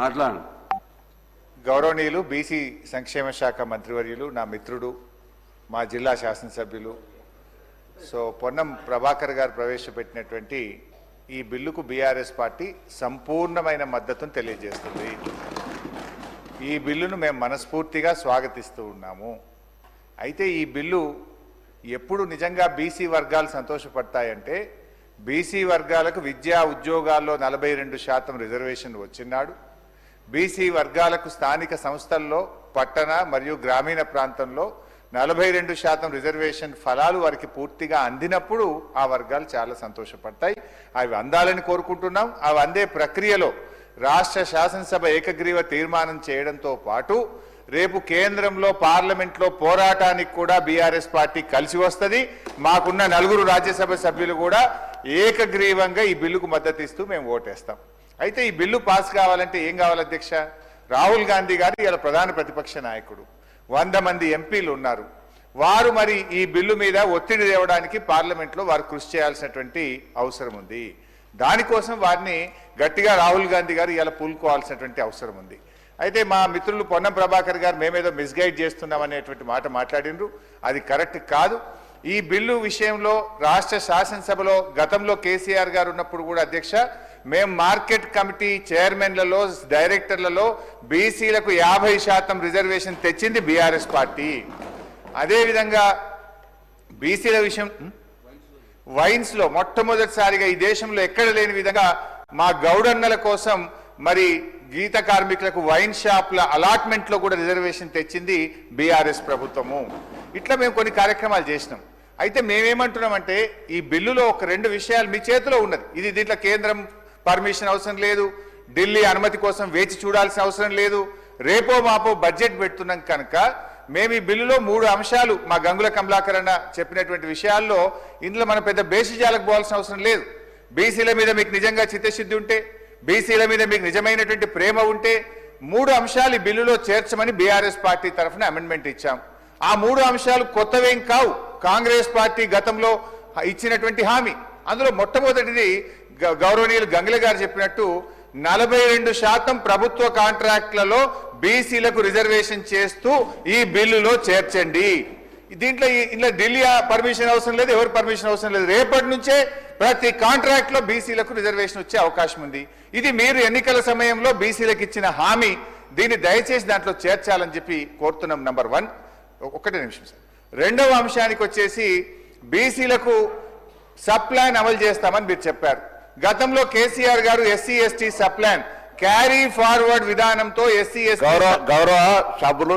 మాట్లాడు. గౌరవనీయులు బీసీ సంక్షేమ శాఖ మంత్రివర్యులు, నా మిత్రుడు, మా జిల్లా శాసనసభ్యులు పొన్నం ప్రభాకర్ గారు ప్రవేశపెట్టినటువంటి ఈ బిల్లుకు బీఆర్ఎస్ పార్టీ సంపూర్ణమైన మద్దతును తెలియజేస్తుంది. ఈ బిల్లును మేము మనస్ఫూర్తిగా స్వాగతిస్తూ ఉన్నాము. అయితే ఈ బిల్లు ఎప్పుడు నిజంగా బీసీ వర్గాలు సంతోషపడతాయంటే, బీసీ వర్గాలకు విద్యా ఉద్యోగాల్లో 42% రిజర్వేషన్ వచ్చినాడు, బీసీ వర్గాలకు స్థానిక సంస్థల్లో పట్టణ మరియు గ్రామీణ ప్రాంతంలో 42% రిజర్వేషన్ ఫలాలు వారికి పూర్తిగా అందినప్పుడు ఆ వర్గాలు చాలా సంతోషపడతాయి. అవి అందాలని కోరుకుంటున్నాం. అవి అందే ప్రక్రియలో రాష్ట్ర శాసనసభ ఏకగ్రీవ తీర్మానం చేయడంతో పాటు రేపు కేంద్రంలో పార్లమెంట్లో పోరాటానికి కూడా బీఆర్ఎస్ పార్టీ కలిసి వస్తుంది. మాకున్న 4 రాజ్యసభ సభ్యులు కూడా ఏకగ్రీవంగా ఈ బిల్లుకు మద్దతు ఇస్తూ మేము ఓటేస్తాం. అయితే ఈ బిల్లు పాస్ కావాలంటే ఏం కావాలి అధ్యక్ష? రాహుల్ గాంధీ గారు ఇలా ప్రధాన ప్రతిపక్ష నాయకుడు, 100 మంది ఎంపీలు ఉన్నారు. వారు మరి ఈ బిల్లు మీద ఒత్తిడి తేవడానికి పార్లమెంట్లో వారు కృషి చేయాల్సినటువంటి అవసరం ఉంది. దానికోసం వారిని గట్టిగా రాహుల్ గాంధీ గారు ఇలా పూనుకోవాల్సినటువంటి అవసరం ఉంది. అయితే మా మిత్రులు పొన్నం ప్రభాకర్ గారు మేమేదో మిస్గైడ్ చేస్తున్నామనేటువంటి మాట మాట్లాడినరు. అది కరెక్ట్ కాదు. ఈ బిల్లు విషయంలో రాష్ట్ర శాసనసభలో గతంలో కేసీఆర్ గారు ఉన్నప్పుడు కూడా అధ్యక్ష, మేము మార్కెట్ కమిటీ చైర్మన్లలో, డైరెక్టర్లలో బీసీలకు 50% రిజర్వేషన్ తెచ్చింది బీఆర్ఎస్ పార్టీ. అదేవిధంగా బీసీల విషయం వైన్స్లో మొట్టమొదటిసారిగా ఈ దేశంలో ఎక్కడ లేని విధంగా మా గౌడన్నల కోసం మరి గీత కార్మికులకు వైన్ షాప్ల అలాట్మెంట్లో కూడా రిజర్వేషన్ తెచ్చింది బీఆర్ఎస్ ప్రభుత్వము. ఇట్లా మేము కొన్ని కార్యక్రమాలు చేసినాం. అయితే మేమేమంటున్నామంటే, ఈ బిల్లులో ఒక 2 విషయాలు మీ చేతిలో ఉన్నది. ఇది దీంట్లో కేంద్రం పర్మిషన్ అవసరం లేదు, ఢిల్లీ అనుమతి కోసం వేచి చూడాల్సిన అవసరం లేదు. రేపో మాపో బడ్జెట్ పెడుతున్నాం కనుక మేము ఈ బిల్లులో 3 అంశాలు మా గంగుల కమలాకర్ అన్న చెప్పినటువంటి విషయాల్లో ఇందులో మనం పెద్ద బేసిజాలకు పోవాల్సిన అవసరం లేదు. బీసీల మీద మీకు నిజంగా చిత్తశుద్ధి ఉంటే, బీసీల మీద మీకు నిజమైనటువంటి ప్రేమ ఉంటే 3 అంశాలు ఈ బిల్లులో చేర్చమని బీఆర్ఎస్ పార్టీ తరఫున అమెండ్మెంట్ ఇచ్చాం. ఆ 3 అంశాలు కొత్తవేం కావు, కాంగ్రెస్ పార్టీ గతంలో ఇచ్చినటువంటి హామీ. అందులో మొట్టమొదటిది గౌరవనీయులు గంగుల గారు చెప్పినట్టు 42% ప్రభుత్వ కాంట్రాక్ట్లలో బీసీలకు రిజర్వేషన్ చేస్తూ ఈ బిల్లులో చేర్చండి. దీంట్లో ఇలా ఢిల్లీ పర్మిషన్ అవసరం లేదు, ఎవరు పర్మిషన్ అవసరం లేదు. రేపటి నుంచే ప్రతి కాంట్రాక్ట్ లో బీసీలకు రిజర్వేషన్ వచ్చే అవకాశం ఉంది. ఇది మీరు ఎన్నికల సమయంలో బీసీలకు ఇచ్చిన హామీ. దీన్ని దయచేసి దాంట్లో చేర్చాలని చెప్పి కోరుతున్నాం. నంబర్ 1. ఒకటే నిమిషం సార్. 2వ అంశానికి వచ్చేసి బీసీలకు సప్లాన్ అమలు చేస్తామని మీరు చెప్పారు. గతంలో KCR garu SC ST sub plan carry forward విధానంతో ఎస్సీ ఎస్టీ గౌరవ సభ్యులు